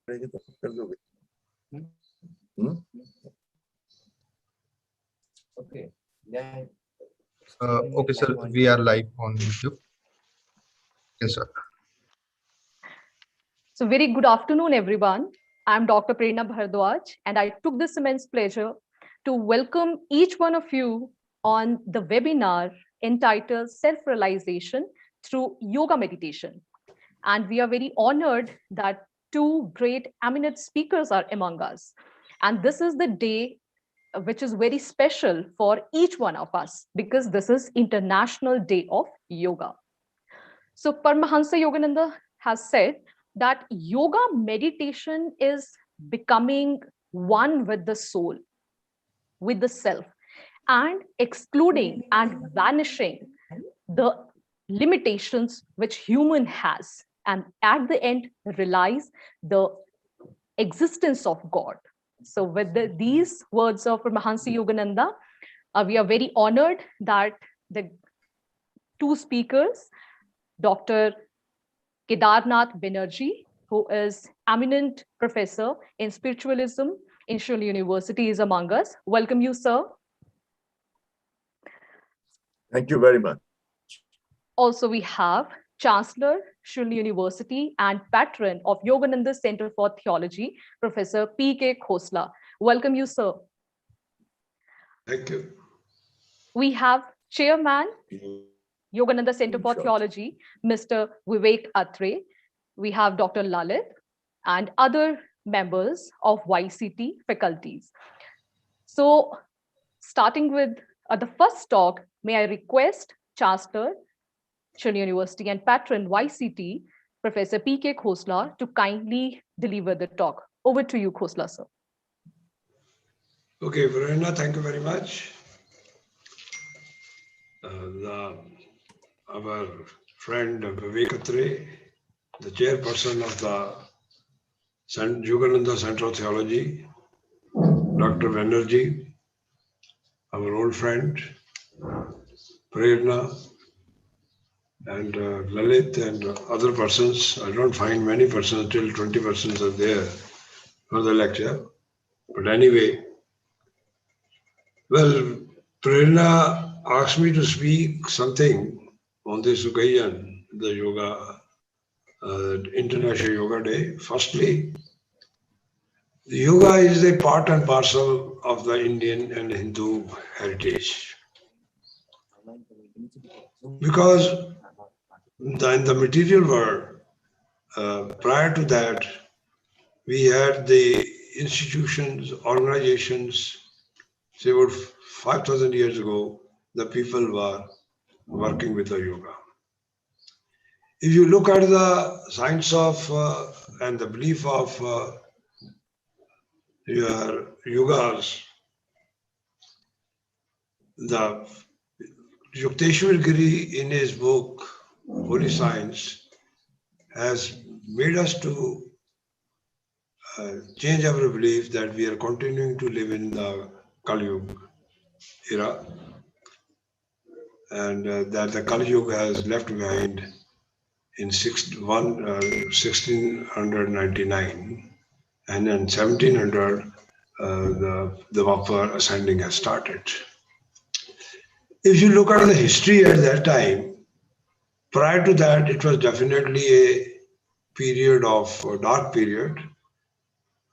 Okay. Okay, sir. We are live on YouTube. Yes, sir. So very good afternoon, everyone. I'm Dr. Prerna Bhardwaj, and I took this immense pleasure to welcome each one of you on the webinar entitled Self-Realization Through Yoga Meditation. And we are very honored that two great eminent speakers are among us. And this is the day which is very special for each one of us because this is International Day of Yoga. So Paramahansa Yogananda has said that yoga meditation is becoming one with the soul, with the self, and excluding and vanishing the limitations which human has, and at the end realize the existence of God. So with these words of Paramahansa Yogananda, we are very honored that the two speakers, Dr. Kedarnath Banerjee, who is eminent professor in spiritualism in Shul University, is among us. Welcome you, sir. Thank you very much. Also, we have Chancellor, Shul University and patron of Yogananda Center for Theology, Professor P.K. Khosla. Welcome you, sir. Thank you. We have Chairman, Yogananda Center for Theology, Mr. Vivek Atre. We have Dr. Lalit and other members of YCT faculties. So starting with the first talk, may I request Chancellor, Shri University and patron YCT, Professor P.K. Khosla, to kindly deliver the talk. Over to you, Khosla, sir. Okay, Verena, thank you very much. Our friend Vivek Atre, the chairperson of the Yogananda Center of Theology, Dr. Banerjee, our old friend, Prerna, and Lalit and other persons. I don't find many persons, till 20 persons are there for the lecture. But anyway, well, Prerna asked me to speak something on this occasion, the Yoga, International Yoga Day. Firstly, the yoga is a part and parcel of the Indian and Hindu heritage. Because in the material world, prior to that, we had the institutions, organizations, say about 5,000 years ago, the people were working with the yoga. If you look at the science of and the belief of your yogas, the Yukteswar Giri in his book, Holy Science, has made us to change our belief that we are continuing to live in the Kali Yuga era, and that the Kali Yuga has left behind in 1699, and in 1700 the Vapor ascending has started. If you look at the history at that time, prior to that, it was definitely a period of a dark period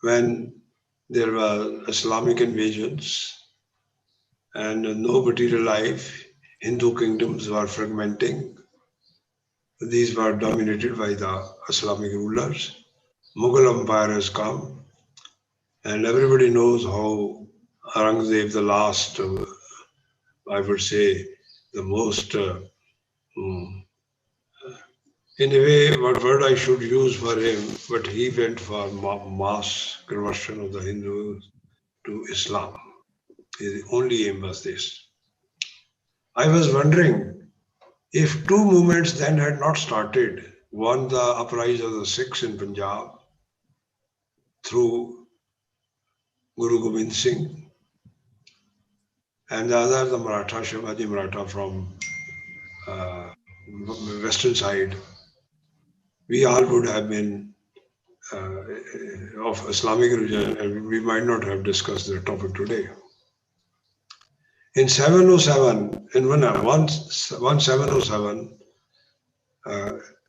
when there were Islamic invasions and no material life. Hindu kingdoms were fragmenting. These were dominated by the Islamic rulers. Mughal Empire has come, and everybody knows how Aurangzeb, the last, I would say, the most, in a way, what word I should use for him, but he went for mass conversion of the Hindus to Islam. His only aim was this. I was wondering if two movements then had not started, one the uprising of the Sikhs in Punjab through Guru Gobind Singh, and the other the Maratha, Shivaji Maratha from western side, we all would have been of Islamic religion, and we might not have discussed the topic today. In 707, in 1707,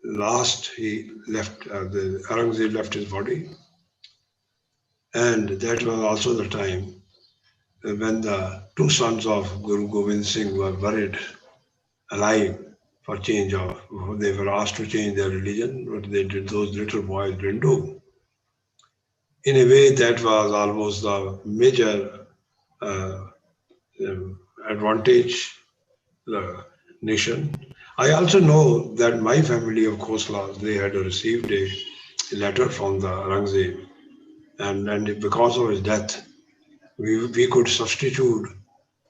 last he left, the Aurangzeb left his body, and that was also the time when the two sons of Guru Gobind Singh were buried alive for change of, they were asked to change their religion, but they did, those little boys didn't do. In a way, that was almost the major advantage the nation. I also know that my family of Khoslas, they had received a letter from the Aurangzeb, and because of his death, we could substitute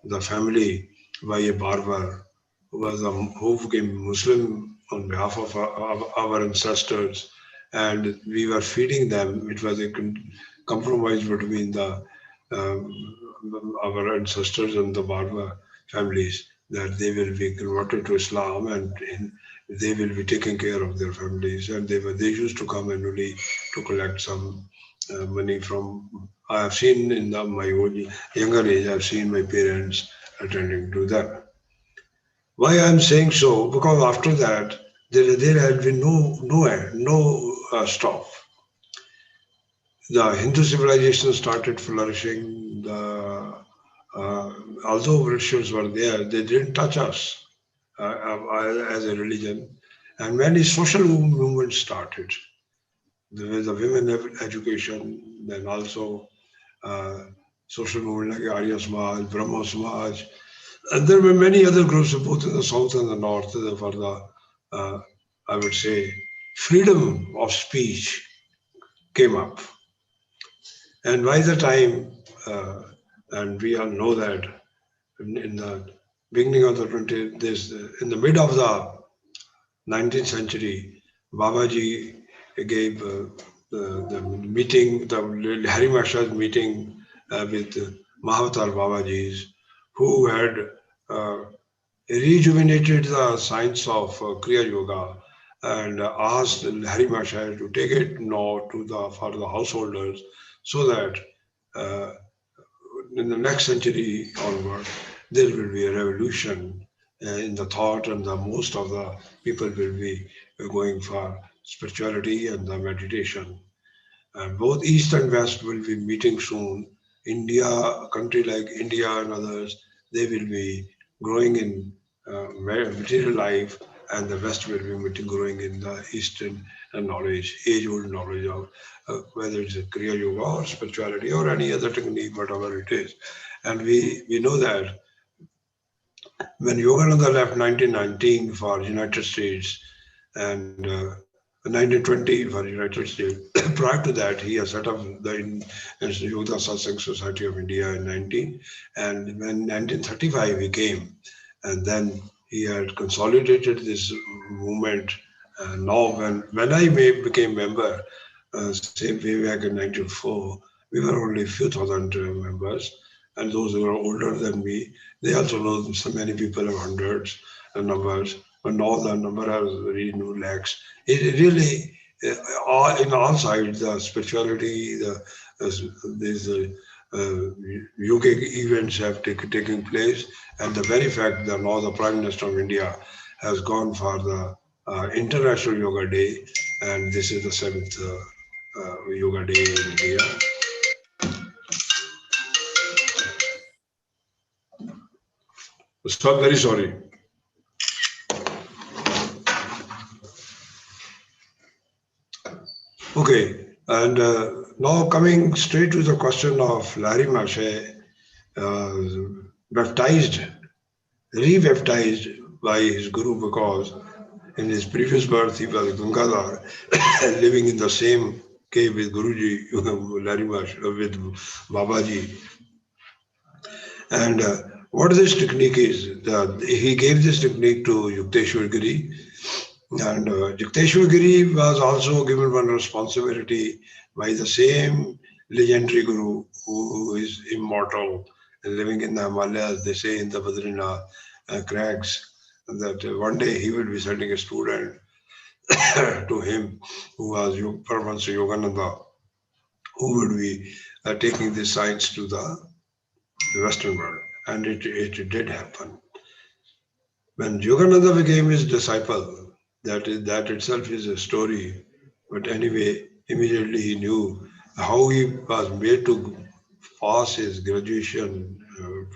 the family by a barber who became Muslim on behalf of our ancestors, and we were feeding them. It was a compromise between the our ancestors and the barber families, that they will be converted to Islam and they will be taking care of their families. And they used to come annually to collect some money from. I have seen in my own younger age, I've seen my parents attending to them. Why I'm saying so? Because after that, there had been no stop. The Hindu civilization started flourishing. Although British were there, they didn't touch us as a religion, and many social movements started. The women education, then also social movement like Arya Samaj, Brahmo Samaj, and there were many other groups both in the south and the north for the, I would say, freedom of speech came up. And by the time, and we all know that in the beginning of the 20th, in the mid of the 19th century, Babaji gave the meeting, the Hari Mahasaya meeting with Mahavatar Babajis, who had rejuvenated the science of Kriya Yoga and asked Hari Mahasaya to take it now for the householders, so that in the next century onward, there will be a revolution in the thought, and the most of the people will be going for spirituality and the meditation. And both East and West will be meeting soon. India, a country like India and others, they will be growing in material life, and the West will be growing in the Eastern knowledge, age-old knowledge of whether it's a Kriya Yoga or spirituality or any other technique, whatever it is. And we know that when Yogananda left 1919 for United States and 1920 for United States, prior to that he has set up the Yoga Satsang Society of India in 19, and when 1935 he came, and then he had consolidated this movement. Now when I became member, same way back in 1994, we were only a few thousand members, and those who are older than me, they also know so many people have hundreds and numbers, but now the number has reached new lakhs. It really, in all sides, the spirituality, these yogic events have taken place, and the very fact that now the Prime Minister of India has gone for the International Yoga Day, and this is the 7th Yoga Day in India. So I'm very sorry. Okay, and now coming straight to the question of Hari Mahasaya, re-baptized by his guru, because in his previous birth he was Gangadhar, living in the same cave with Guruji, Hari Mahasaya, with Babaji. And what this technique is, he gave this technique to Yukteswar Giri, and Yukteswar Giri was also given one responsibility by the same legendary guru who is immortal and living in the Himalayas, they say in the Badrinath crags, that one day he will be sending a student to him, who was Paramahansa Yogananda, who would be taking this science to the Western world. And it did happen. When Yogananda became his disciple, that itself is a story. But anyway, immediately he knew how he was made to pass his graduation,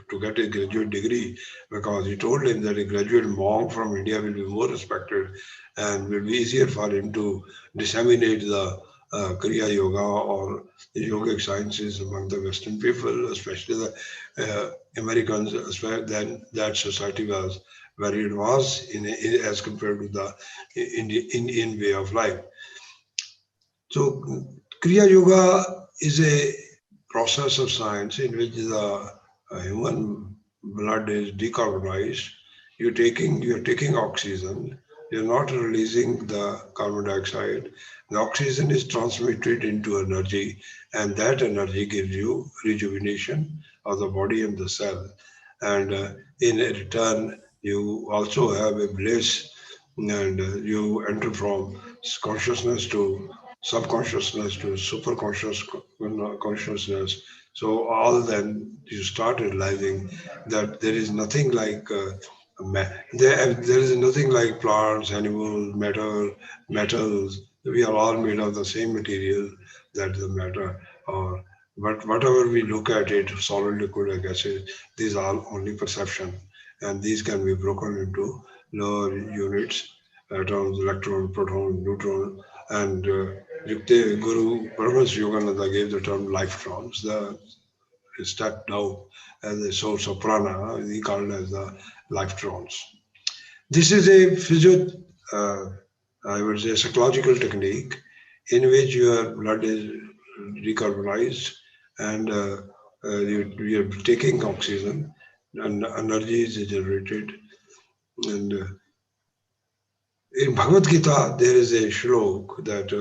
to get a graduate degree, because he told him that a graduate monk from India will be more respected and will be easier for him to disseminate the Kriya Yoga or the yogic sciences among the Western people, especially the Americans. Then that society was very advanced as compared to the Indian way of life. So Kriya Yoga is a process of science in which the human blood is decarbonized. You're taking oxygen. You're not releasing the carbon dioxide. The oxygen is transmitted into energy, and that energy gives you rejuvenation of the body and the cell. And in return, you also have a bliss, and you enter from consciousness to subconsciousness to superconscious consciousness. So all then you start realizing that there is nothing like there is nothing like plants, animals, metals. We are all made of the same material, that the matter. Or but whatever we look at it, solid, liquid, or gases, these are only perception, and these can be broken into lower units, atoms, electron, proton, neutron, and Guru Paramahansa Yogananda gave the term lifetrons, the step down as a source of prana, he called as the lifetrons. This is a I would say, psychological technique in which your blood is decarbonized and you're taking oxygen and energy is generated. And in Bhagavad Gita, there is a shlok that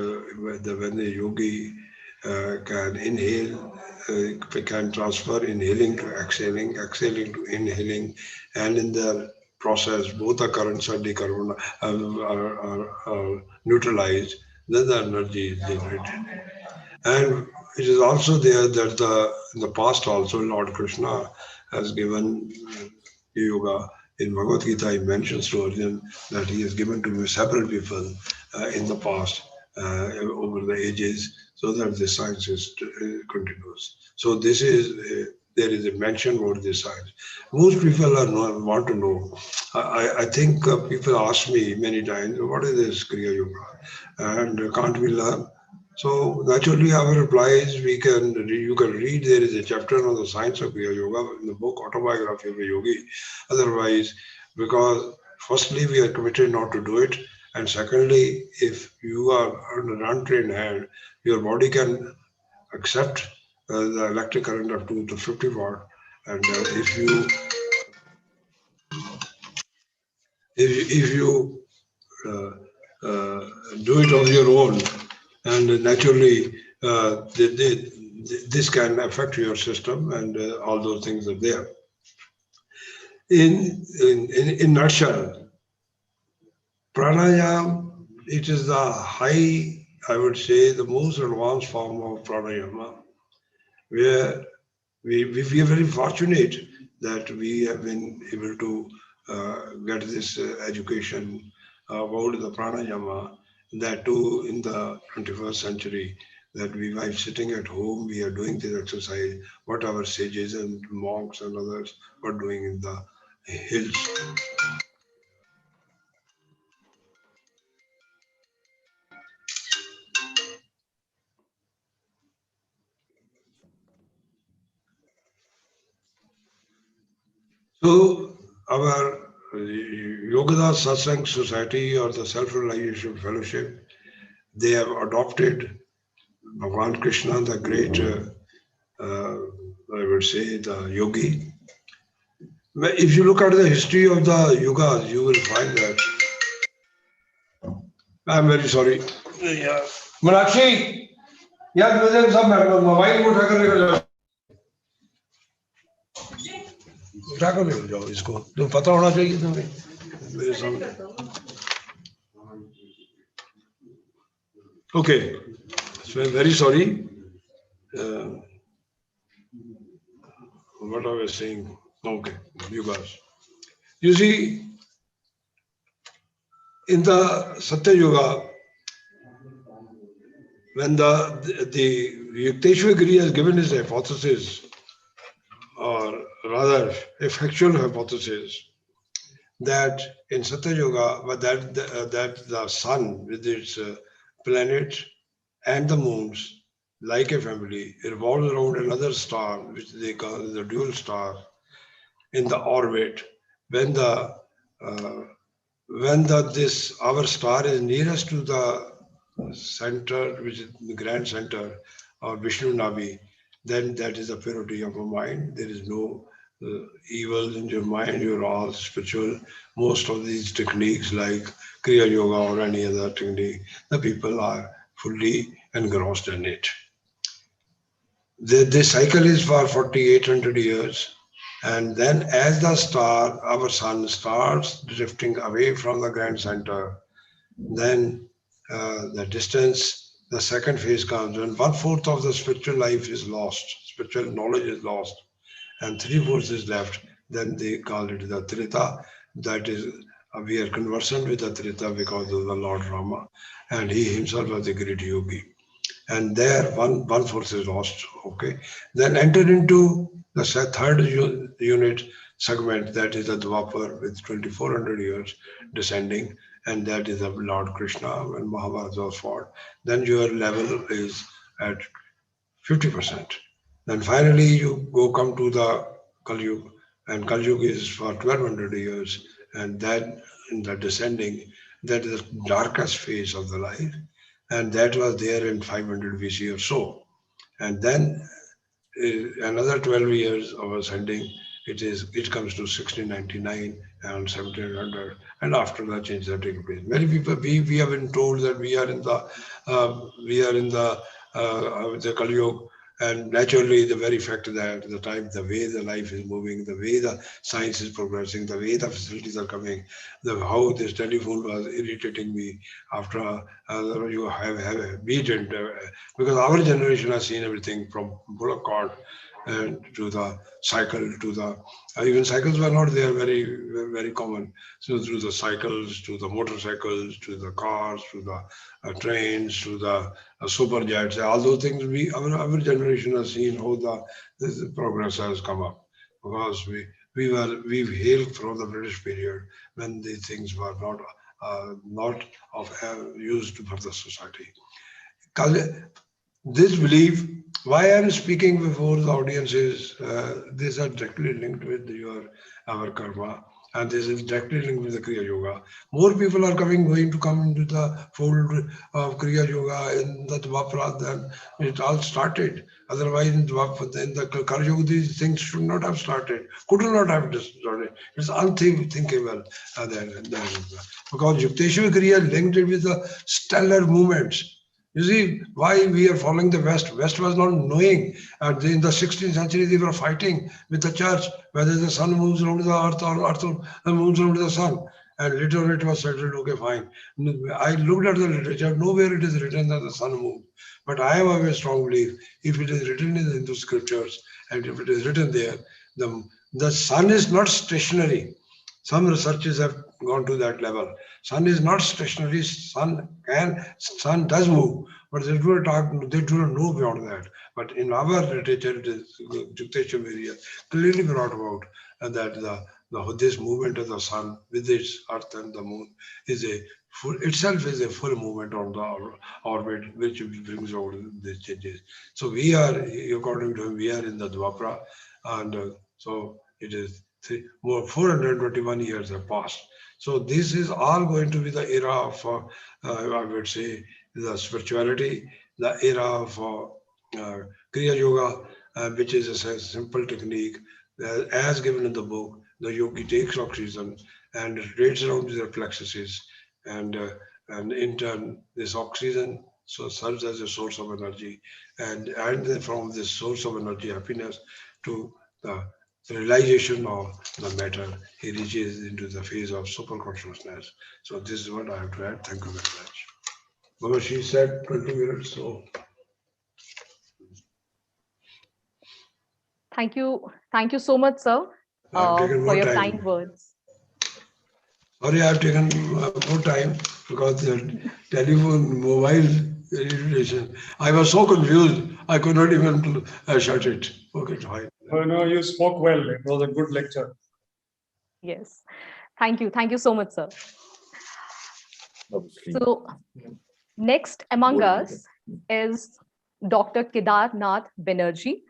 when the yogi can inhale, can transfer inhaling to exhaling, exhaling to inhaling, and in the process, both the currents are are neutralized, then the energy is generated. And it is also there that in the past also Lord Krishna has given yoga. In Bhagavad Gita, he mentions to Arjuna that he has given to several people in the past, over the ages, so that the science continues. So this is there is a mention about this science. Most people want to know. I think people ask me many times, what is this Kriya Yoga? And can't we learn? So naturally, our reply is you can read. There is a chapter on the science of Kriya Yoga in the book Autobiography of a Yogi. Otherwise, because firstly we are committed not to do it, and secondly, if you are on an untrained hand, your body can accept the electric current up to 50 watt, and if you uh, do it on your own, and naturally this can affect your system, and all those things are there. In nutshell, pranayama, it is the high, I would say, the most advanced form of pranayama, where we are very fortunate that we have been able to get this education about the pranayama, that too in the 21st century, that we, while sitting at home, we are doing this exercise, what our sages and monks and others were doing in the hills. So our Yoga Satsang Society or the Self-Realization Fellowship, they have adopted Bhagavan Krishna, the great, I would say, the yogi. If you look at the history of the yogas, you will find that. I'm very sorry. Yeah. Manakshi, यार मुझे सब mobile को उठाकर लेकर जाओ उठाकर लेकर जाओ इसको तो पता होना चाहिए तुम्हें मेरे सामने Okay, so I'm very sorry. What I was saying. Okay, you guys. You see, in the Satya Yoga, when the Yukteswar Giri has given his hypothesis, or rather a factual hypothesis, that in Satya Yoga, that the sun with its planet and the moons, like a family, revolves around another star, which they call the dual star, in the orbit. When the this our star is nearest to the center, which is the grand center or Vishnu Navi, then that is the purity of a mind. There is no evil in your mind. You're all spiritual. Most of these techniques, like Kriya Yoga or any other technique, the people are fully engrossed in it. This cycle is for 4,800 years. And then as the star, our sun starts drifting away from the grand center, then the distance, the second phase comes, and 1/4 of the spiritual life is lost, spiritual knowledge is lost, and 3/4 is left. Then they call it the Trita. That is, we are conversant with the Trita because of the Lord Rama, and he himself was a great yogi. And there, one force is lost. Okay, then enter into the third unit segment, that is the Dwapar with 2,400 years descending, and that is the Lord Krishna when Mahabharata was fought. Then your level is at 50%. Then finally you come to the Kali Yuga, and Kali Yuga is for 1,200 years, and then in the descending, that is the darkest phase of the life, and that was there in 500 BC or so. And then another 12 years of ascending, it comes to 1699 and 1700, and after that changes have taken place. Many people, we have been told that we are in the Kali Yuga, and naturally the very fact that the way the life is moving, the way the science is progressing, the way the facilities are coming, how this telephone was irritating me after you have beat it, because our generation has seen everything from bullock cart and to the cycle, to the even cycles were not there, very very common. So through the cycles, to the motorcycles, to the cars, to the trains, to the super jets, all those things, our generation has seen how this progress has come up, because we hailed from the British period when these things were not of used for the society. This belief, why I'm speaking before the audience is, these are directly linked with our karma, and this is directly linked with the Kriya Yoga. More people are going to come into the fold of Kriya Yoga in the Dwapara than it all started. Otherwise, in the Kali Yuga, these things should not have started, could not have started. It's unthinkable. Because Yukteswar Kriya linked it with the stellar movements. You see, why we are following the West? West was not knowing. In the 16th century, they were fighting with the church, whether the sun moves around the earth or earth moves around the sun. And later on it was settled, okay, fine. I looked at the literature, nowhere it is written that the sun moves. But I have a very strong belief, if it is written in the Hindu scriptures, and if it is written there, the sun is not stationary. Some researchers have gone to that level. Sun is not stationary. Sun does move, but they do not know beyond that. But in our literature, it is Yukteswar clearly brought about that this movement of the sun with its earth and the moon is a full movement on the orbit, which brings about these changes. So we are, according to him, we are in the Dwapara, and so it is 421 years have passed. So this is all going to be the era of, I would say, the spirituality, the era of Kriya Yoga, which is a simple technique. As given in the book, the yogi takes oxygen and rotates around their plexuses, and in turn, this oxygen serves as a source of energy, and from this source of energy, happiness, to the realization of the matter, he reaches into the phase of super consciousness. So this is what I have to add. Thank you very much. Because she said 20 minutes, so. Thank you so much, sir, I've taken for more your time. kind words. Sorry, I've taken more time because the telephone, mobile relation. I was so confused, I could not even shut it. Okay, fine. Oh, no, you spoke well. It was a good lecture. Yes. Thank you so much, sir. So next among us is Dr. Kedarnath Banerjee,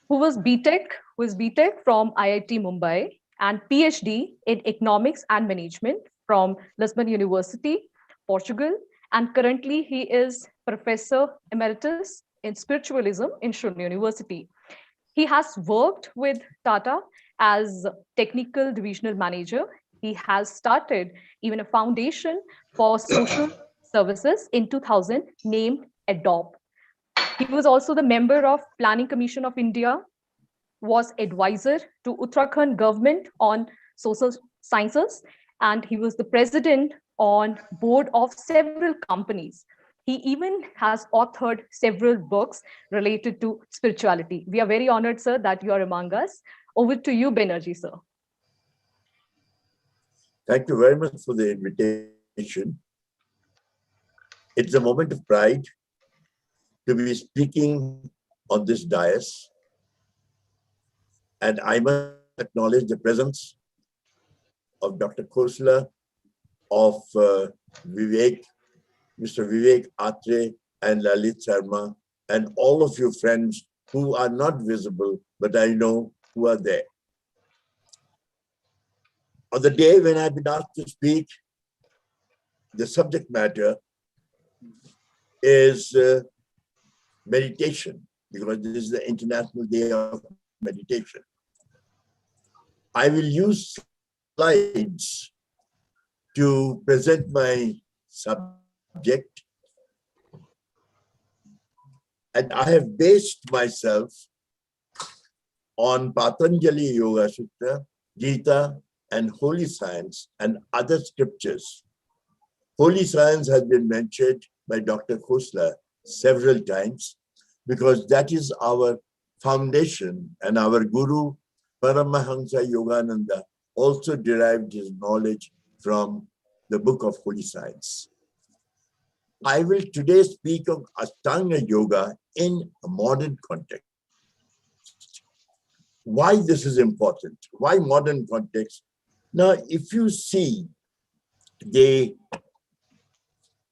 who is BTech from IIT Mumbai and PhD in Economics and Management from Lisbon University, Portugal. And currently he is Professor Emeritus in Spiritualism in Shun University. He has worked with Tata as Technical Divisional Manager. He has started even a foundation for social services in 2000 named ADOPT. He was also the member of Planning Commission of India, was advisor to Uttarakhand government on social sciences, and he was the president on board of several companies. He even has authored several books related to spirituality. We are very honored, sir, that you are among us. Over to you, Banerjee, sir. Thank you very much for the invitation. It's a moment of pride to be speaking on this dais. And I must acknowledge the presence of Dr. Khosla, of Vivek, Mr. Vivek Atre and Lalit Sharma, and all of you friends who are not visible, but I know who are there. On the day when I've been asked to speak, the subject matter is meditation, because this is the International Day of Meditation. I will use slides to present my subject, and I have based myself on Patanjali Yoga Sutta, Gita, and Holy Science and other scriptures. Holy Science has been mentioned by Dr. Khosla several times because that is our foundation, and our Guru Paramahansa Yogananda also derived his knowledge from the book of Holy Science. I will today speak of Ashtanga Yoga in a modern context. Why this is important? Why modern context? Now, if you see the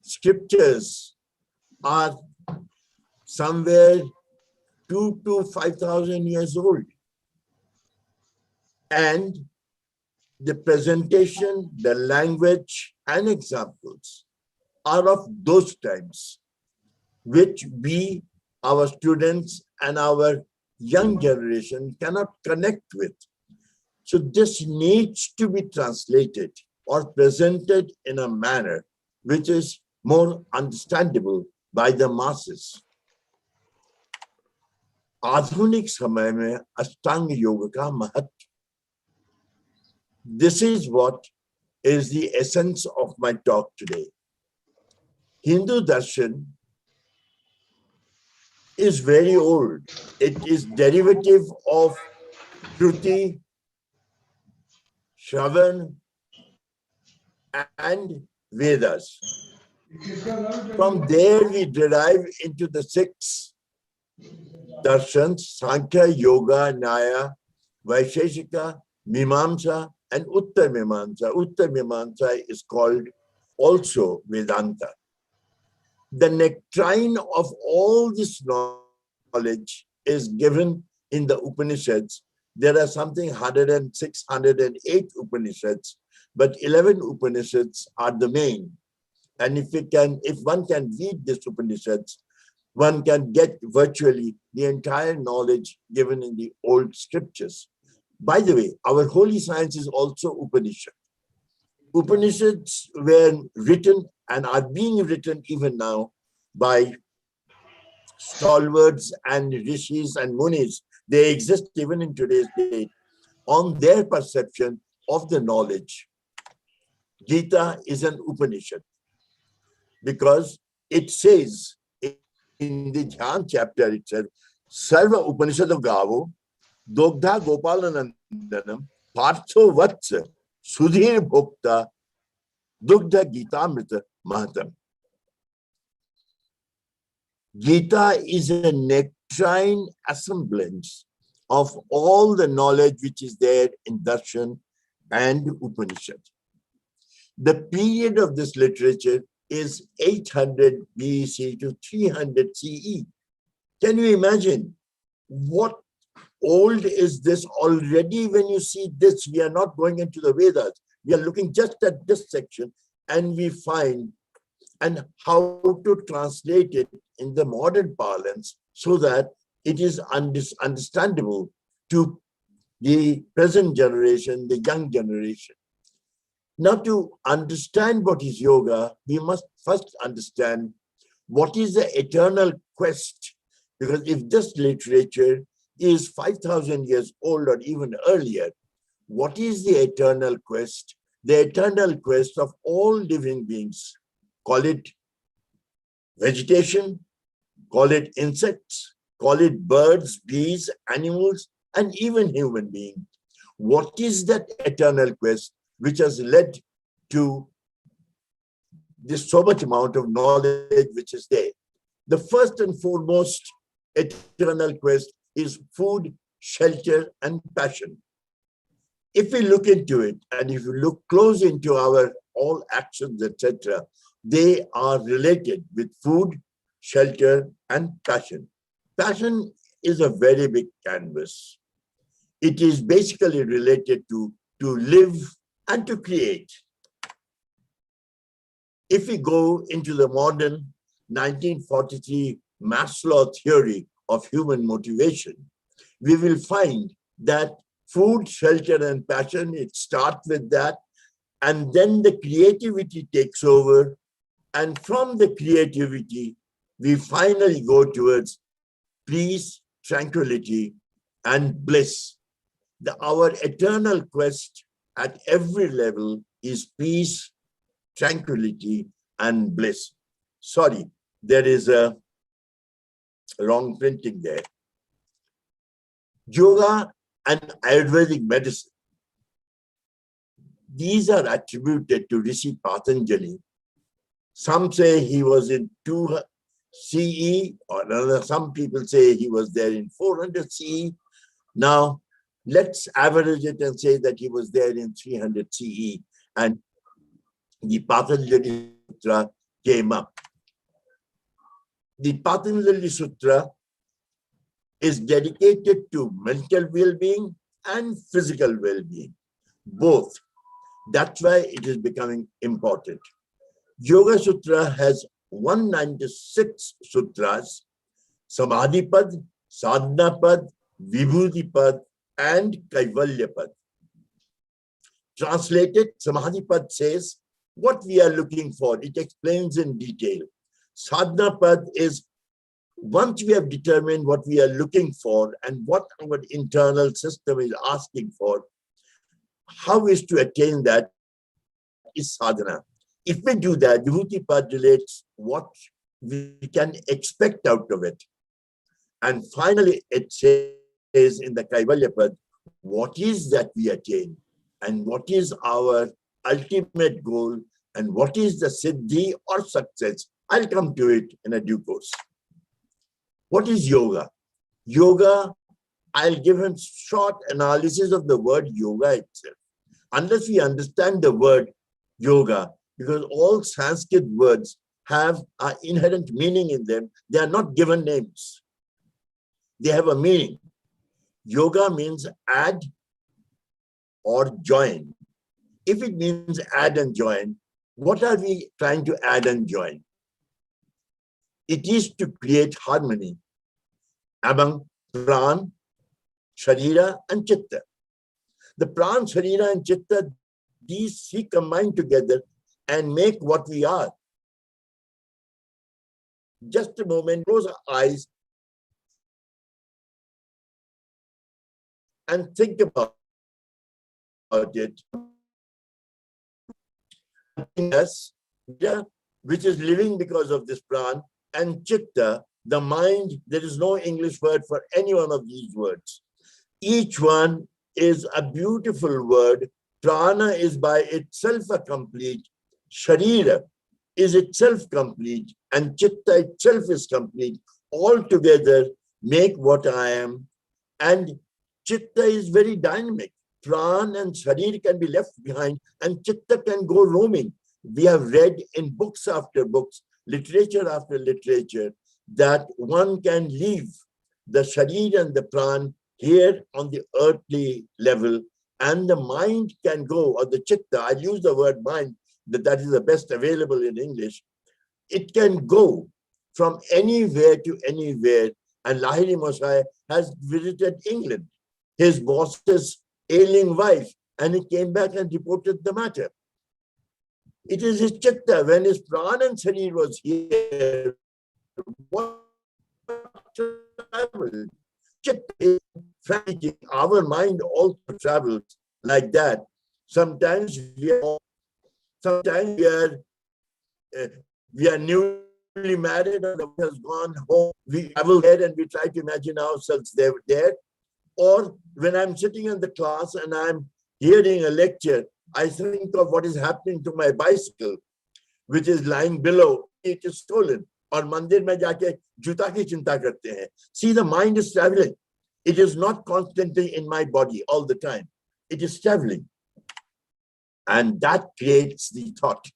scriptures are somewhere 2,000 to 5,000 years old. And the presentation, the language and examples are of those times, which we, our students and our young generation cannot connect with. So this needs to be translated or presented in a manner which is more understandable by the masses. आधुनिक समय में अष्टांग योग का महत्व. This is what is the essence of my talk today. Hindu darshan is very old. It is derivative of Shruti, Shravan, and Vedas. From there we derive into the six darshans: Sankhya, Yoga, Nyaya, Vaisheshika, Mimansa, and Uttar Mimansa. Uttar Mimansa is called also Vedanta. The nectarine of all this knowledge is given in the Upanishads. There are something 106, 108 Upanishads, but 11 Upanishads are the main. And if one can read these Upanishads, one can get virtually the entire knowledge given in the old scriptures. By the way, our holy science is also Upanishad. Upanishads were written and are being written even now by stalwarts and rishis and munis. They exist even in today's day on their perception of the knowledge. Gita is an Upanishad because it says in the Dhyan chapter itself, Sarva Upanishadu Gavo, Dogdha Gopalanandanam, Partho Vatsa, Sudhir Bhokta, Dugdha Gitamrita Mahatam. Gita is a nectarine assemblance of all the knowledge which is there in Darshan and Upanishad. The period of this literature is 800 BC to 300 CE. Can you imagine what old is this already? When you see this, we are not going into the Vedas. We are looking just at this section and we find and how to translate it in the modern parlance so that it is understandable to the present generation, the young generation. Now, to understand what is yoga, we must first understand what is the eternal quest. Because if this literature is 5,000 years old or even earlier, what is the eternal quest? The eternal quest of all living beings. Call it vegetation, call it insects, call it birds, bees, animals, and even human beings. What is that eternal quest which has led to this so much amount of knowledge which is there? The first and foremost eternal quest is food, shelter, and passion. If we look into it, and if you look close into our all actions, etc., they are related with food, shelter, and passion. Passion is a very big canvas. It is basically related to live and to create. If we go into the modern 1943 Maslow theory of human motivation, we will find that food, shelter, and passion, it starts with that, and then the creativity takes over. And from the creativity, we finally go towards peace, tranquility, and bliss. Our eternal quest at every level is peace, tranquility, and bliss. Sorry, there is a wrong printing there. Yoga and Ayurvedic medicine. These are attributed to Rishi Patanjali. Some say he was in 2 CE, or some people say he was there in 400 CE. Now, let's average it and say that he was there in 300 CE, and the Patanjali Sutra came up. The Patanjali Sutra is dedicated to mental well-being and physical well-being, both. That's why it is becoming important. Yoga Sutra has 196 sutras: Samadhipad, Sadhanapad, Vibhutipad, and Kaivalyapad. Translated, Samadhipad says what we are looking for. It explains in detail. Sadhanapad is once we have determined what we are looking for and what our internal system is asking for, how is to attain that is sadhana. If we do that, Vibhutipad relates what we can expect out of it. And finally, it says in the Kaivalyapad, what is that we attain and what is our ultimate goal and what is the siddhi or success. I'll come to it in a due course. What is yoga? Yoga, I'll give a short analysis of the word yoga itself. Unless we understand the word yoga, because all Sanskrit words have an inherent meaning in them, they are not given names. They have a meaning. Yoga means add or join. If it means add and join, what are we trying to add and join? It is to create harmony among pran, sharira, and chitta. The pran, sharira, and chitta, these three combine together and make what we are. Just a moment, close our eyes and think about it. Yes, which is living because of this pran, and chitta, the mind. There is no English word for any one of these words. Each one is a beautiful word. Prana is by itself a complete. Sharira is itself complete, and chitta itself is complete. All together make what I am. And chitta is very dynamic. Pran and sharir can be left behind, and chitta can go roaming. We have read in books after books, literature after literature, that one can leave the sharir and the pran here on the earthly level, and the mind can go, or the chitta, I use the word mind, that is the best available in English. It can go from anywhere to anywhere. And Lahiri Mosai has visited England, his boss's ailing wife, and he came back and reported the matter. It is his chitta. When his pran and sharir was here, what traveled? Chitta is frantic. Our mind also travels like that. Sometimes we are newly married and the wife has gone home. We travel there and we try to imagine ourselves there. Or when I'm sitting in the class and I'm hearing a lecture, I think of what is happening to my bicycle, which is lying below. It is stolen. Or mandir mein jaake juta ki chinta karte hain. See, the mind is traveling. It is not constantly in my body all the time. It is traveling. And that creates the thought.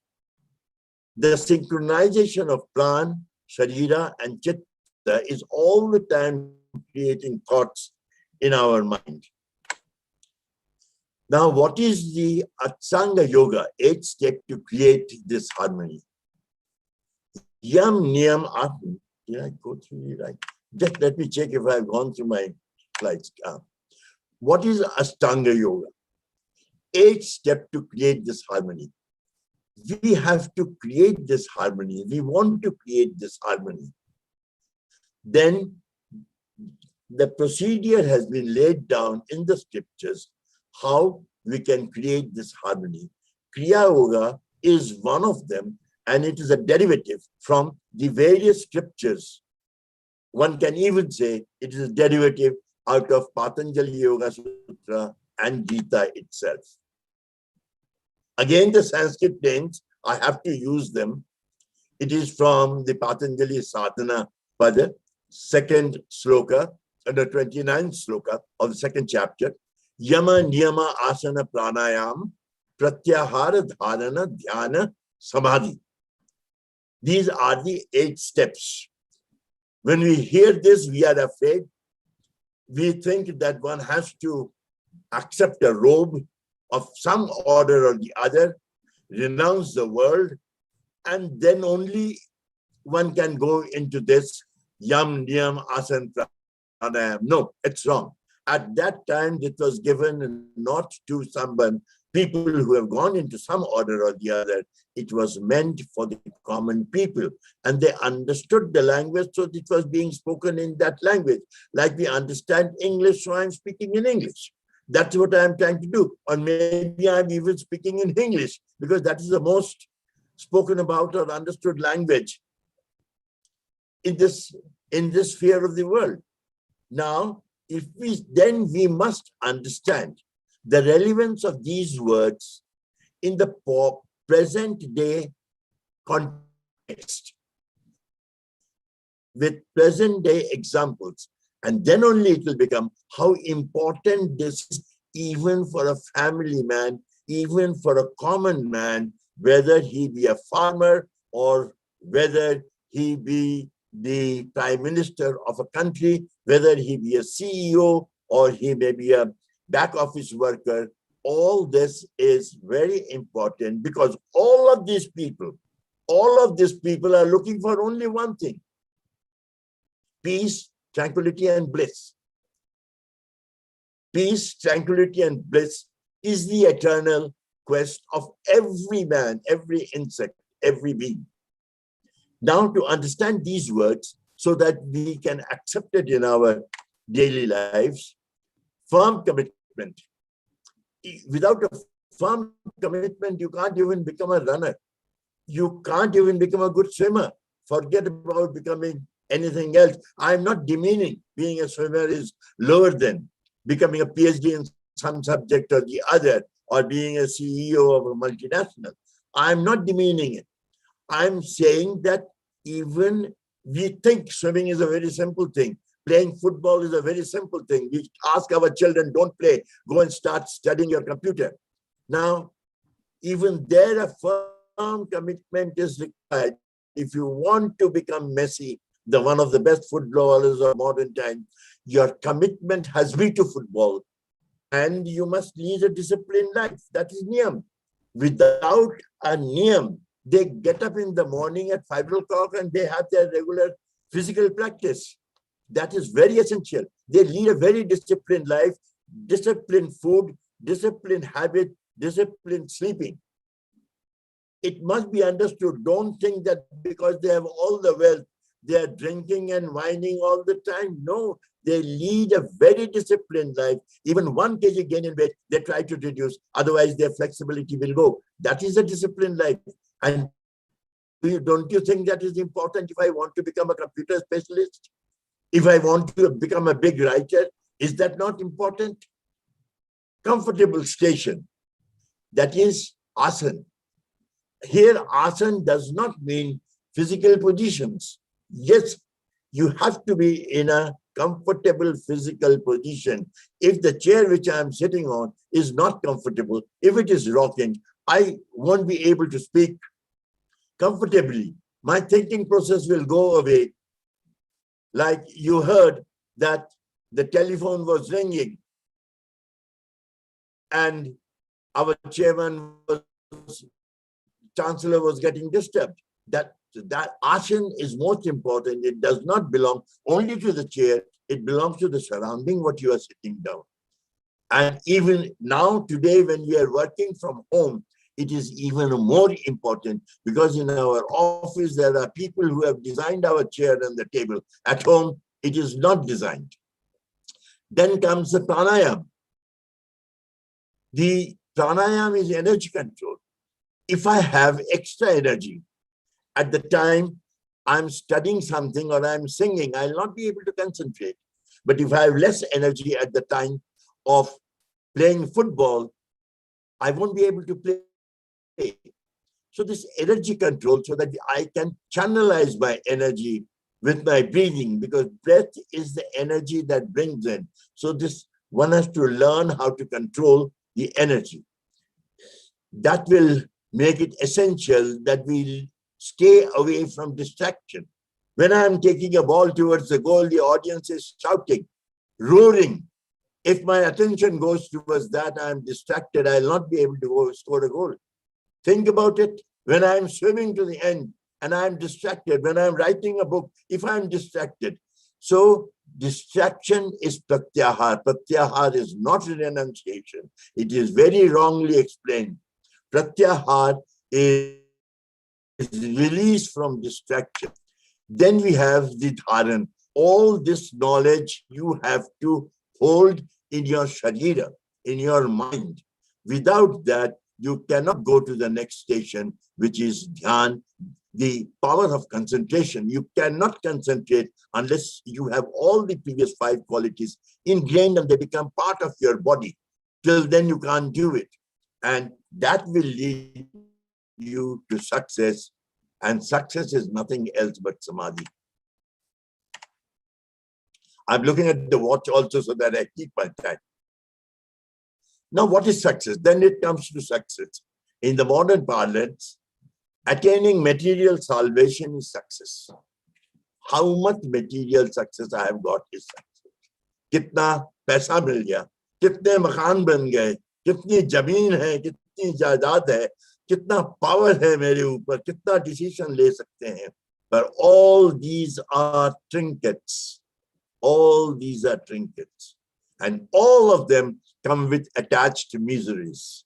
The synchronization of pran, sharira, and chitta is all the time creating thoughts in our mind. Now, what is the Ashtanga Yoga 8 step to create this harmony? Yam Niyam Asana. Did I go through it right? Just let me check if I've gone through my slides. What is Ashtanga Yoga? 8 step to create this harmony. We have to create this harmony. We want to create this harmony. Then the procedure has been laid down in the scriptures how we can create this harmony. Kriya Yoga is one of them, and it is a derivative from the various scriptures. One can even say it is a derivative out of Patanjali Yoga Sutra and Gita itself. Again, the Sanskrit names, I have to use them. It is from the Patanjali Sadhana Pada, second sloka, the 29th sloka of the second chapter. Yama, Niyama, Asana, Pranayam, Pratyahara, Dharana, Dhyana, Samadhi. These are the 8 steps. When we hear this, we are afraid. We think that one has to accept a robe of some order or the other, renounce the world, and then only one can go into this Yam, Niyam, Asana, Pranayam. No, it's wrong. At that time, it was given not to someone, people who have gone into some order or the other. It was meant for the common people. And they understood the language, so it was being spoken in that language. Like we understand English, so I'm speaking in English. That's what I'm trying to do. Or maybe I'm even speaking in English, because that is the most spoken about or understood language in this sphere of the world. Now, we must understand the relevance of these words in the present day context with present day examples. And then only it will become how important this is even for a family man, even for a common man, whether he be a farmer or whether he be the prime minister of a country, whether he be a CEO or he may be a back office worker. All this is very important, because all of these people are looking for only one thing: peace, tranquility, and bliss. Peace, tranquility, and bliss is the eternal quest of every man, every insect, every being. Now, to understand these words so that we can accept it in our daily lives, firm commitment. Without a firm commitment, you can't even become a runner. You can't even become a good swimmer. Forget about becoming anything else. I'm not demeaning being a swimmer is lower than becoming a PhD in some subject or the other, or being a CEO of a multinational. I'm not demeaning it. I'm saying that even we think swimming is a very simple thing. Playing football is a very simple thing. We ask our children, don't play, go and start studying your computer. Now, even there, a firm commitment is required. If you want to become Messi, the one of the best footballers of modern time, your commitment has to be to football. And you must lead a disciplined life. That is niyam. Without a niyam, they get up in the morning at 5 o'clock and they have their regular physical practice. That is very essential. They lead a very disciplined life, disciplined food, disciplined habit, disciplined sleeping. It must be understood. Don't think that because they have all the wealth, they are drinking and whining all the time. No, they lead a very disciplined life. Even 1 kg gain in weight, they try to reduce. Otherwise, their flexibility will go. That is a disciplined life. And don't you think that is important if I want to become a computer specialist? If I want to become a big writer, is that not important? Comfortable station. That is asana. Here, asana does not mean physical positions. Yes, you have to be in a comfortable physical position. If the chair which I am sitting on is not comfortable, if it is rocking, I won't be able to speak comfortably. My thinking process will go away. Like you heard that the telephone was ringing and our chairman was, chancellor was getting disturbed. That asana is most important. It does not belong only to the chair. It belongs to the surrounding, what you are sitting down. And even now, today, when we are working from home, it is even more important because in our office, there are people who have designed our chair and the table. At home, it is not designed. Then comes the pranayama. The pranayama is energy control. If I have extra energy, at the time I'm studying something or I'm singing, I'll not be able to concentrate. But if I have less energy at the time of playing football, I won't be able to play. So this energy control, so that I can channelize my energy with my breathing, because breath is the energy that brings in. So this one has to learn how to control the energy. That will make it essential that we stay away from distraction. When I'm taking a ball towards the goal, the audience is shouting, roaring. If my attention goes towards that, I'm distracted. I'll not be able to go score a goal. Think about it. When I'm swimming to the end and I'm distracted, when I'm writing a book, if I'm distracted. So distraction is pratyahar. Pratyahar is not renunciation. It is very wrongly explained. Pratyahar is release from distraction. Then we have the dharan. All this knowledge you have to hold in your sharira, in your mind. Without that, you cannot go to the next station, which is dhyan, the power of concentration. You cannot concentrate unless you have all the previous 5 qualities ingrained and they become part of your body. Till then, you can't do it. And that will lead you to success. And success is nothing else but samadhi. I'm looking at the watch also so that I keep my time. Now, what is success? Then it comes to success. In the modern parlance, attaining material salvation is success. How much material success I have got is success. Kitna paisa mil gaya, kitne makan ban gaye, kitni zameen hai, kitni jaydad hai, kitna power hai mere upar, kitna decision le sakte hain. But all these are trinkets. All these are trinkets. And all of them come with attached miseries.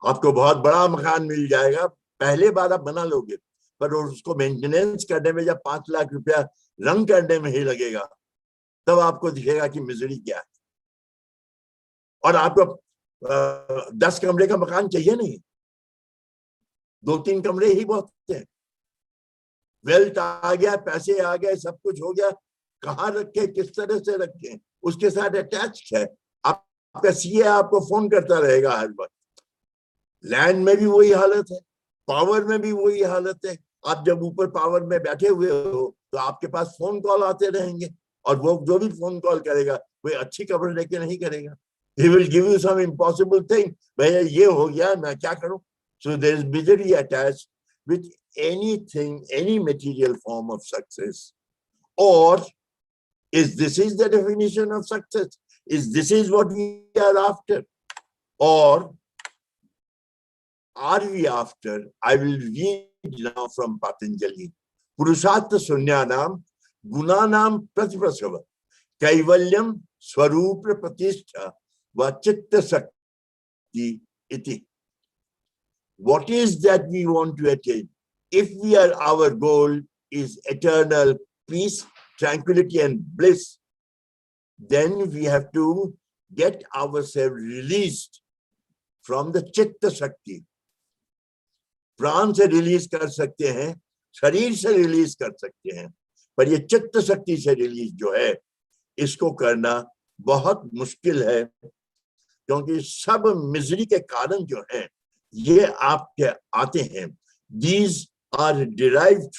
आपको बहुत बड़ा मकान मिल जाएगा, पहले बार आप बना लोगे, पर उसको मेंटेनेंस करने में जब 5 लाख रुपया रंग करने में ही लगेगा, तब आपको दिखेगा कि मिजरी क्या है. और आपको 10 कमरे का मकान चाहिए नहीं, 2-3 कमरे ही बहुत हैं। वेल्थ आ गया, पैसे आ गए, सब कुछ हो गया, कहाँ रखे, किस तरह से रखें, उसके साथ अटैच है। आपका सीए आपको फोन करता रहेगा हर वक्त। लैंड में भी वही हालत है, पावर में भी वही हालत है। आप जब ऊपर पावर में बैठे हुए हो तो आपके पास फोन कॉल आते रहेंगे, और वो जो भी फोन कॉल करेगा वो अच्छी खबर लेके नहीं करेगा। He will give you some impossible thing. भैया ये हो गया, मैं क्या करूं? So there is misery attached with anything, any material form of success. Or is this is the definition of success? Is this is what we are after? Or are we after? I will read now from Patanjali. Purushartha Sunyanam Gunanam Pratiprasava Kaivalyam Swarupa Pratishtha Vachitta Sakti Iti. What is that we want to attain? If our goal is eternal peace, tranquility and bliss, then we have to get ourselves released from the Chitta Shakti. प्राण से release कर सकते हैं, शरीर से release कर सकते हैं, पर ये चित्त शक्ति से रिलीज जो है, इसको करना बहुत मुश्किल है, क्योंकि सब मिजरी के कारण जो है ये आपके आते हैं. These are derived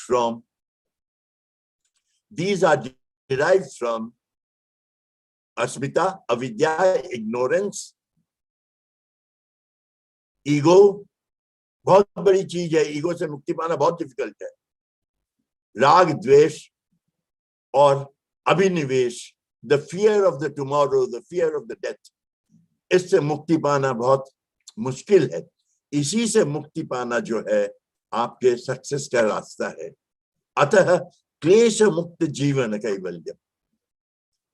from अस्मिता, अविद्या, ignorance, ego. बहुत बड़ी चीज है, ईगो से मुक्ति पाना बहुत डिफिकल्ट है. राग, द्वेष और अभिनिवेश, the fear of the tomorrow, the fear of the death, इससे मुक्ति पाना बहुत मुश्किल है. इसी से मुक्ति पाना जो है आपके सक्सेस का रास्ता है. अतः क्लेश मुक्त जीवन कैवल्य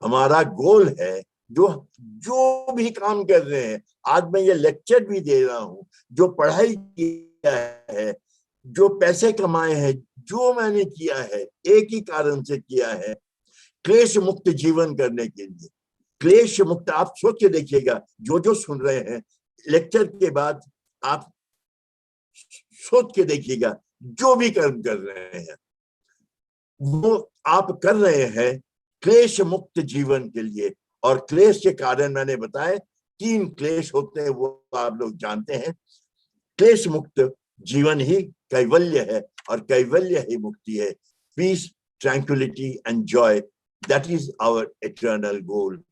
हमारा गोल है. जो भी काम कर रहे हैं, आज मैं ये लेक्चर भी दे रहा हूं, जो पढ़ाई किया है, जो पैसे कमाए हैं, जो मैंने किया है, एक ही कारण से किया है, क्लेश मुक्त जीवन करने के लिए. क्लेश मुक्त, आप सोच के देखिएगा, जो सुन रहे हैं लेक्चर के बाद आप सोच के देखिएगा, जो भी कर्म कर रहे हैं वो आप कर रहे हैं क्लेश मुक्त जीवन के लिए. और क्लेश के कारण मैंने बताया 3 क्लेश होते हैं, वो आप लोग जानते हैं. क्लेश मुक्त जीवन ही कैवल्य है, और कैवल्य ही मुक्ति है. Peace, tranquility and joy, that is our eternal goal.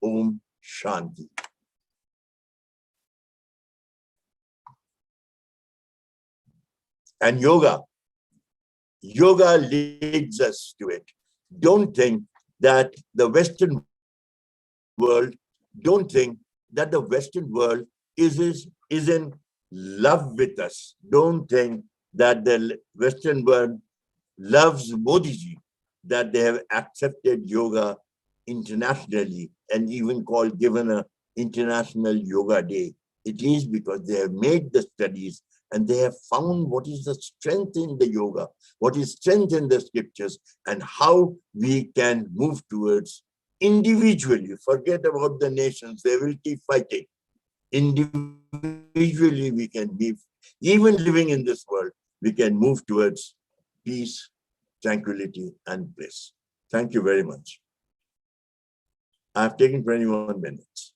Om shanti. And yoga leads us to it. Don't think that the Western world is in love with us. Don't think that the Western world loves Modi ji, that they have accepted yoga internationally and even given an International Yoga Day. It is because they have made the studies and they have found what is the strength in the yoga, what is strength in the scriptures, and how we can move towards individually. Forget about the nations, they will keep fighting. Individually we can be, even living in this world, we can move towards peace, tranquility and bliss. Thank you very much. I have taken 21 minutes.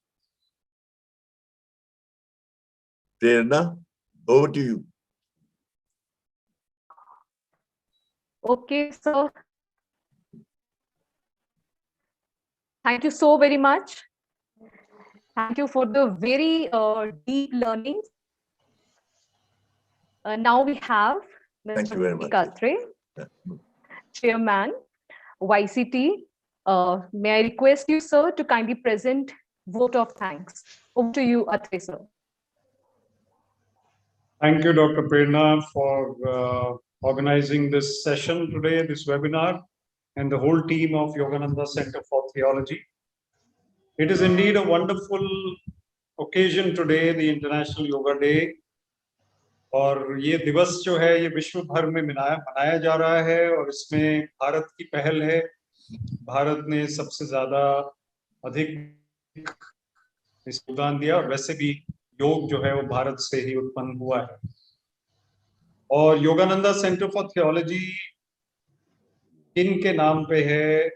Prerna, over to you. Okay, so thank you so very much. Thank you for the very deep learning. Now we have Thank you very much. Mr. Chairman, YCT. May I request you, sir, to kindly present vote of thanks. Over to you, Atre, sir. Thank you, Dr. Prerna, for organizing this session today, this webinar, and the whole team of Yogananda Center for Theology. It is indeed a wonderful occasion today, the International Yoga Day. और ये दिवस जो है ये विश्व भर में मनाया जा रहा है, और इसमें भारत की पहल है. भारत ने सबसे ज्यादा अधिक योगदान दिया, और वैसे भी योग जो है वो भारत से ही उत्पन्न हुआ है. और योगानंदा सेंटर फॉर थियोलॉजी किन के नाम पे है,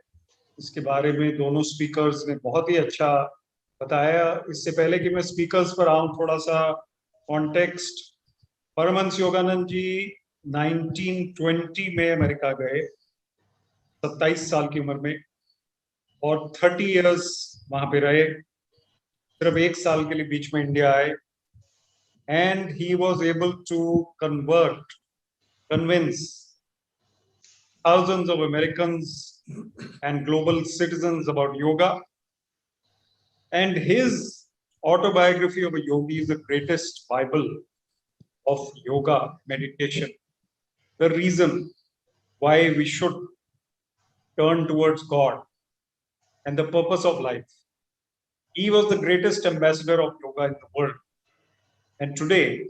इसके बारे में दोनों स्पीकर्स ने बहुत ही अच्छा बताया। इससे पहले कि मैं स्पीकर्स पर आऊं, थोड़ा सा कॉन्टेक्स्ट। परमहंस योगानंद जी 1920 में अमेरिका गए, 27 साल की उम्र में, और 30 इयर्स वहां पे रहे। सिर्फ 1 साल के लिए बीच में इंडिया आए, and he was able to convince thousands of Americans and global citizens about yoga. And his autobiography of a yogi is the greatest Bible of yoga meditation. The reason why we should turn towards God and the purpose of life. He was the greatest ambassador of yoga in the world. And today,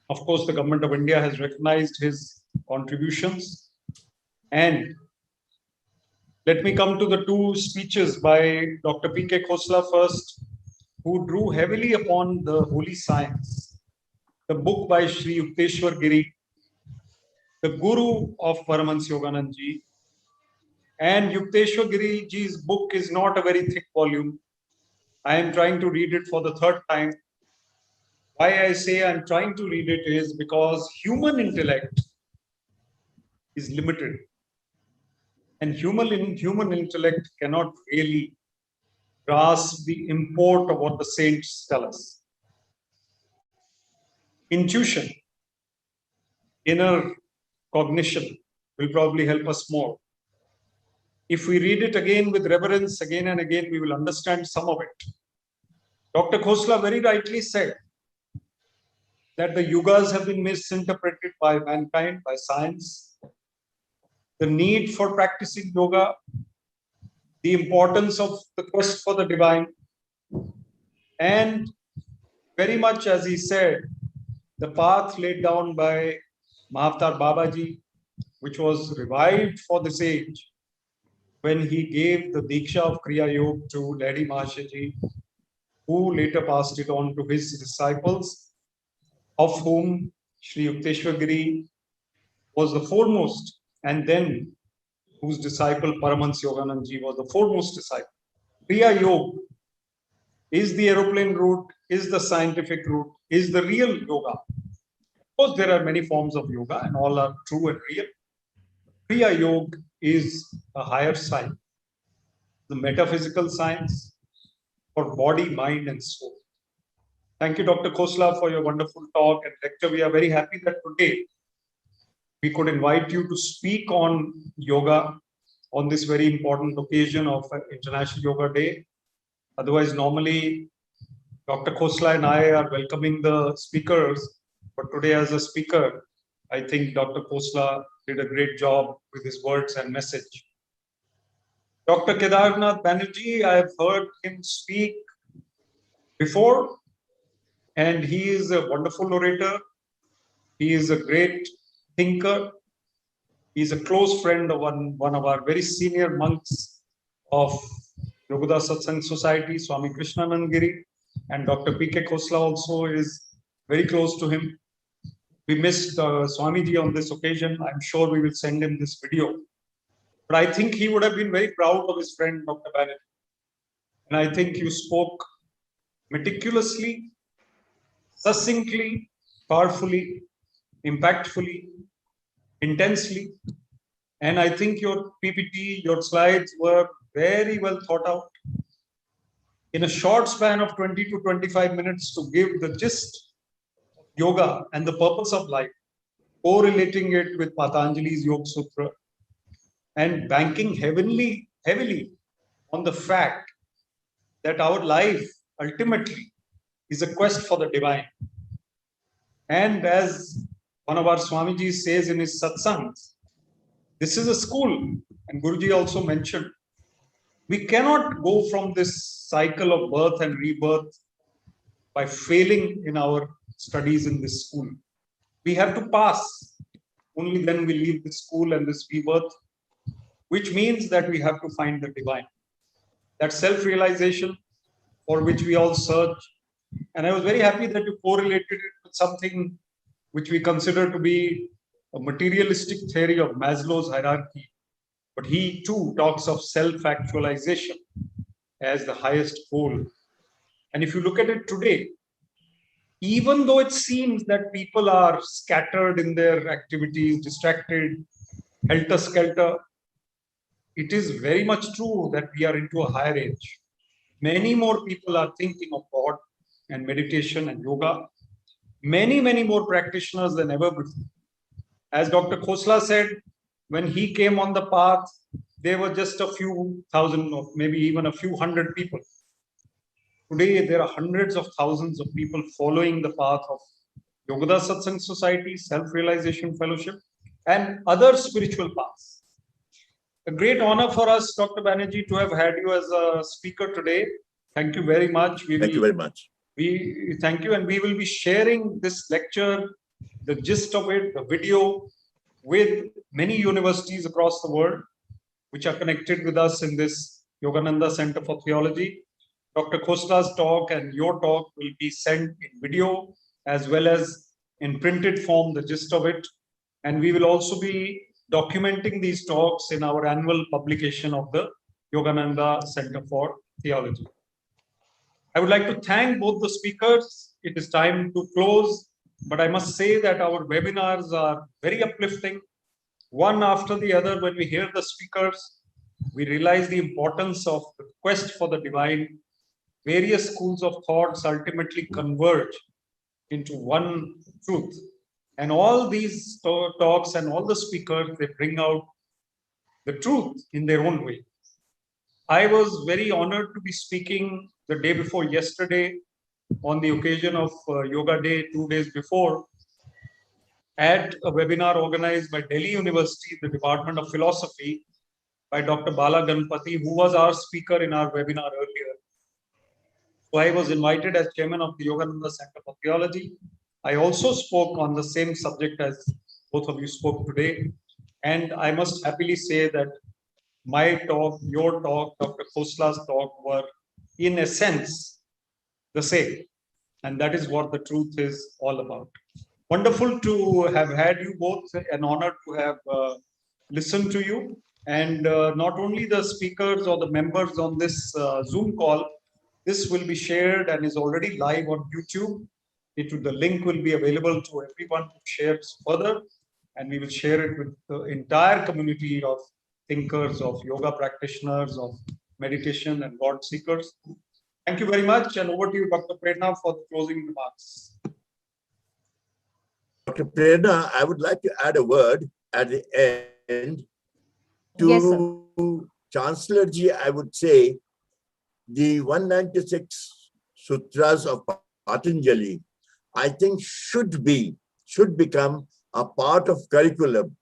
of course, the government of India has recognized his contributions. And let me come to the two speeches by Dr. P.K. Khosla first, who drew heavily upon the holy science. The book by Sri Yukteswar Giri, the guru of Paramahansa Yoganand ji. And Yukteswar Giri ji's book is not a very thick volume. I am trying to read it for the third time. Why I say I'm trying to read it is because human intellect is limited. And human intellect cannot really grasp the import of what the saints tell us. Intuition, inner cognition will probably help us more. If we read it again with reverence again and again, we will understand some of it. Dr. Khosla very rightly said that the yugas have been misinterpreted by mankind, by science. The need for practicing yoga, the importance of the quest for the divine, and very much as he said, the path laid down by Mahavatar Babaji, which was revived for this age when he gave the Diksha of Kriya Yoga to Lady Mahashaji, who later passed it on to his disciples, of whom Sri Yukteswar Giri was the foremost, and then whose disciple Paramahansa Yoganand ji was the foremost disciple. Kriya Yoga is the aeroplane route, is the scientific route, is the real yoga. Of course, there are many forms of yoga and all are true and real. Kriya Yoga is a higher science, the metaphysical science for body, mind, and soul. Thank you, Dr. Khosla, for your wonderful talk and lecture. We are very happy that today we could invite you to speak on yoga on this very important occasion of International Yoga Day. Otherwise, normally, Dr. Khosla and I are welcoming the speakers, but today as a speaker, I think Dr. Khosla did a great job with his words and message. Dr. Kedarnath Banerjee, I have heard him speak before, and he is a wonderful orator. He is a great thinker. He is a close friend of one of our very senior monks of Yogoda Satsang Society, Swami Krishnanand Giri, and Dr. P.K. Khosla also is very close to him. We missed Swamiji on this occasion. I'm sure we will send him this video. But I think he would have been very proud of his friend, Dr. Banerjee. And I think you spoke meticulously, succinctly, powerfully, impactfully, intensely. And I think your PPT, your slides were very well thought out. In a short span of 20 to 25 minutes to give the gist of yoga and the purpose of life, correlating it with Patanjali's Yoga Sutra, and banking heavily on the fact that our life ultimately is a quest for the divine. And as one of our Swamiji says in his satsangs, this is a school, and Guruji also mentioned, we cannot go from this cycle of birth and rebirth by failing in our studies in this school. We have to pass. Only then we leave this school and this rebirth, which means that we have to find the divine. That self-realization for which we all search. And I was very happy that you correlated it with something which we consider to be a materialistic theory of Maslow's hierarchy. But he too talks of self-actualization as the highest goal. And if you look at it today, even though it seems that people are scattered in their activities, distracted, helter-skelter, it is very much true that we are into a higher age. Many more people are thinking of God and meditation and yoga. Many, many more practitioners than ever before. As Dr. Khosla said, when he came on the path, there were just a few thousand or maybe even a few hundred people. Today, there are hundreds of thousands of people following the path of Yogoda Satsang Society, Self-Realization Fellowship, and other spiritual paths. A great honor for us, Dr. Banerjee, to have had you as a speaker today. Thank you very much. Thank you very much. We thank you, and we will be sharing this lecture, the gist of it, the video, with many universities across the world, which are connected with us in this Yogananda Center for Theology. Dr. Khosla's talk and your talk will be sent in video as well as in printed form, the gist of it. And we will also be documenting these talks in our annual publication of the Yogananda Center for Theology. I would like to thank both the speakers. It is time to close, but I must say that our webinars are very uplifting. One after the other, when we hear the speakers, we realize the importance of the quest for the divine. Various schools of thoughts ultimately converge into one truth. And all these talks and all the speakers, they bring out the truth in their own way. I was very honored to be speaking the day before yesterday on the occasion of Yoga Day 2 days before at a webinar organized by Delhi University, the Department of Philosophy, by Dr. Bala Ganpati, who was our speaker in our webinar earlier. So I was invited as chairman of the Yogananda Center for Theology. I also spoke on the same subject as both of you spoke today. And I must happily say that my talk, your talk, Dr. Khosla's talk were in essence the same. And that is what the truth is all about. Wonderful to have had you both, an honor to have listened to you. And not only the speakers or the members on this Zoom call, this will be shared and is already live on YouTube. The link will be available to everyone who shares further, and we will share it with the entire community of thinkers, of yoga practitioners, of meditation and God seekers. Thank you very much, and over to you, Dr. Prerna, for the closing remarks. Dr. Prerna, I would like to add a word at the end. To Yes, sir. Chancellor Ji, I would say the 196 sutras of Patanjali, I think should become a part of curriculum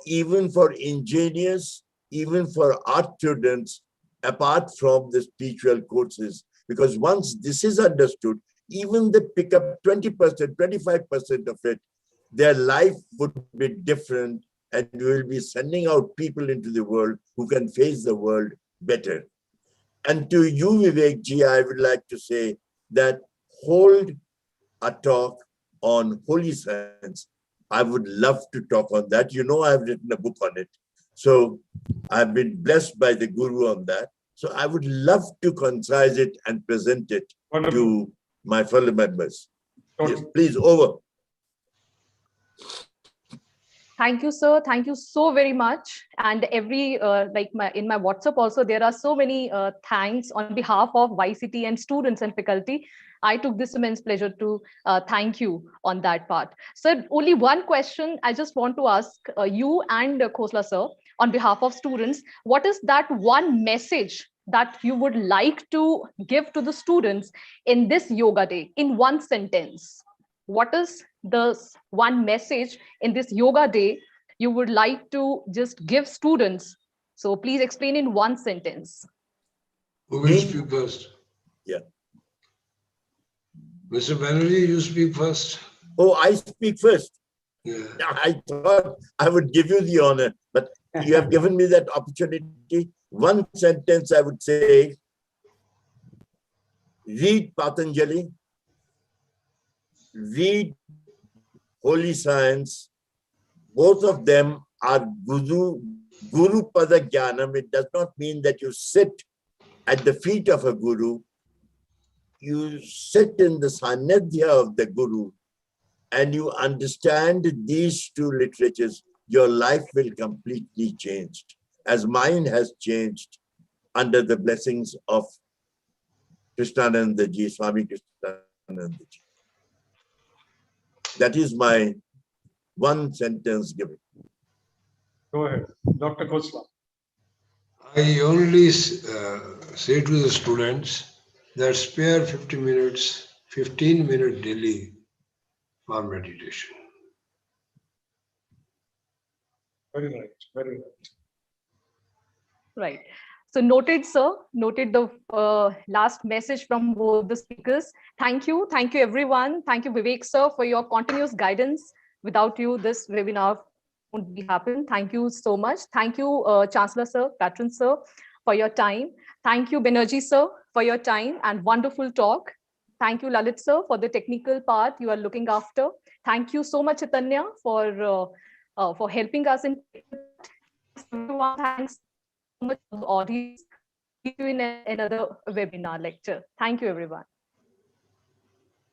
even for engineers, even for art students, apart from the spiritual courses. Because once this is understood, even they pick up 20%, 25% of it, their life would be different, and we will be sending out people into the world who can face the world better. And to you, Vivek Ji, I would like to say that hold a talk on holy science. I would love to talk on that. You know, I've written a book on it. So I've been blessed by the Guru on that. So I would love to concise it and present it to my fellow members. Yes, please, over. Thank you, sir. Thank you so very much. And in my WhatsApp also, there are so many thanks on behalf of YCT and students and faculty. I took this immense pleasure to thank you on that part. Sir, only one question I just want to ask you and Khosla sir, on behalf of students, what is that one message that you would like to give to the students in this yoga day in one sentence? What is the one message in this yoga day you would like to just give students? So please explain in one sentence. Who will speak first? Yeah. Mr. Banerjee, you speak first. Oh, I speak first. Yeah. I thought I would give you the honor, but you have given me that opportunity. One sentence I would say, read Patanjali, read holy science, both of them are Guru Pada Jnanam. It does not mean that you sit at the feet of a Guru. You sit in the Sankhya of the Guru and you understand these two literatures, your life will completely change, as mine has changed under the blessings of Krishnananda Ji, Swami Krishnananda Ji. That is my one sentence given. Go ahead, Dr. Khosla. I only say to the students that spare 50 minutes, 15 minutes daily for meditation. Very right, very right. Right. So noted, sir. Noted the last message from both the speakers. Thank you. Thank you, everyone. Thank you, Vivek, sir, for your continuous guidance. Without you, this webinar wouldn't be happen. Thank you so much. Thank you, Chancellor, sir, Patron, sir, for your time. Thank you, Banerjee, sir, for your time and wonderful talk. Thank you, Lalit, sir, for the technical part you are looking after. Thank you so much, Chaitanya, for helping us in everyone. Thanks so much to the audience. See you in another webinar lecture. Thank you, everyone.